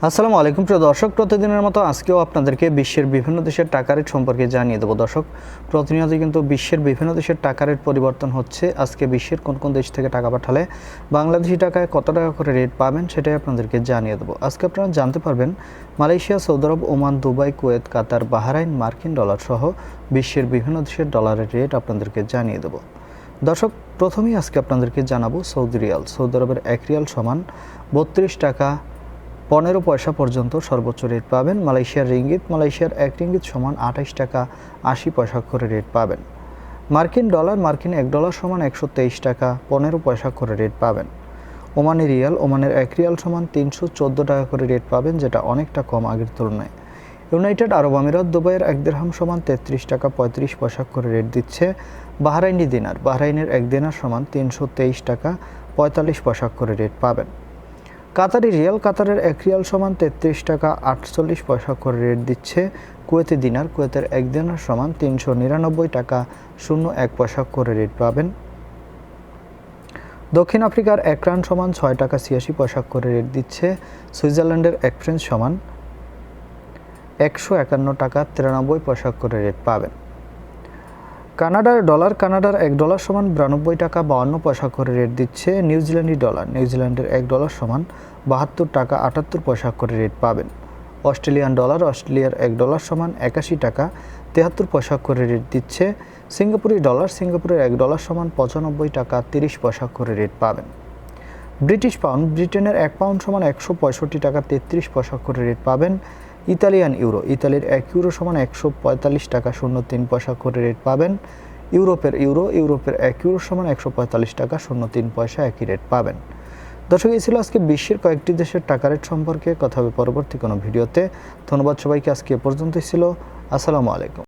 আসসালামু আলাইকুম প্রিয় দর্শক, প্রতিদিনের মতো আজকেও আপনাদেরকে বিশ্বের বিভিন্ন দেশের টাকা রেট সম্পর্কে জানিয়ে দেবো। দর্শক, প্রতিনিয়ত কিন্তু বিশ্বের বিভিন্ন দেশের টাকা রেট পরিবর্তন হচ্ছে। আজকে বিশ্বের কোন কোন দেশ থেকে টাকা পাঠালে বাংলাদেশি টাকায় কত টাকা করে রেট পাবেন সেটাই আপনাদেরকে জানিয়ে দেবো। আজকে আপনারা জানতে পারবেন মালয়েশিয়া, সৌদি আরব, ওমান, দুবাই, কুয়েত, কাতার, বাহরাইন, মার্কিন ডলার সহ বিশ্বের বিভিন্ন দেশের ডলারের রেট আপনাদেরকে জানিয়ে দেবো। দর্শক, প্রথমেই আজকে আপনাদেরকে জানাবো সৌদি রিয়াল। সৌদি আরবের 1 রিয়াল সমান 32 টাকা 15 পয়সা পর্যন্ত সর্বোচ্চ রেট পাবেন। মালয়েশিয়ার রিঙ্গিত, মালয়েশিয়ার 1 রিঙ্গিত সমান 28 টাকা 80 পয়সা করে রেট পাবেন। মার্কিন ডলার, মার্কিন 1 ডলার সমান 123 টাকা 15 পয়সা করে রেট পাবেন। ওমানি রিয়াল, ওমানের 1 রিয়াল সমান 314 টাকা করে রেট পাবেন, যেটা অনেকটা কম আগের তুলনায়। ইউনাইটেড আরব আমিরাত, দুবাইয়ের 1 দিরহাম সমান 33 টাকা 35 পয়সা করে রেট দিচ্ছে। বাহরাইনি দিনার, বাহরাইনের 1 দিনার সমান 323 টাকা 45 পয়সা করে রেট পাবেন। কাতারি রিয়াল, কাতারের 1 রিয়াল সমান 33 টাকা 48 পয়সা করে রেট দিচ্ছে। কুয়েতি দিনার, কুয়েতের 1 দিনার সমান 399 টাকা 01 পয়সা করে রেট পাবেন। দক্ষিণ আফ্রিকার 1 রান সমান 6 টাকা 86 পয়সা করে রেট দিচ্ছে। সুইজারল্যান্ডের 1 ফ্রেঞ্চ সমান 151 টাকা 93 পয়সা করে রেট পাবেন। কানাডার ডলার, কানাডার 1 ডলার সমান 92 টাকা 52 পয়সা করে রেট দিচ্ছে। নিউজিল্যান্ডি ডলার, নিউজিল্যান্ডের 1 ডলার সমান 72 টাকা 78 পয়সা করে রেট পাবেন। অস্ট্রেলিয়ান ডলার, অস্ট্রেলিয়ার 1 ডলার সমান 81 টাকা 73 পয়সা করে রেট দিচ্ছে। সিঙ্গাপুরি ডলার, সিঙ্গাপুরের 1 ডলার সমান 95 টাকা 30 পয়সা করে রেট পাবেন। ব্রিটিশ পাউন্ড, ব্রিটেনের 1 পাউন্ড সমান 165 টাকা 33 পয়সা করে রেট পাবেন। ইতালিয়ান ইউরো, ইতালির 1 ইউরো সমান 145 টাকা 03 পয়সা করে রেট পাবেন। ইউরোপের ইউরো, ইউরোপের 1 ইউরো সমান 145 টাকা 03 পয়সা একই রেট পাবেন। দর্শক, এই ছিল আজকে বিশ্বের কয়েকটি দেশের টাকা রেট সম্পর্কে। কথা হবে পরবর্তী কোনো ভিডিওতে। ধন্যবাদ সবাইকে। আজকে এ পর্যন্তই ছিল। আসসালামু আলাইকুম।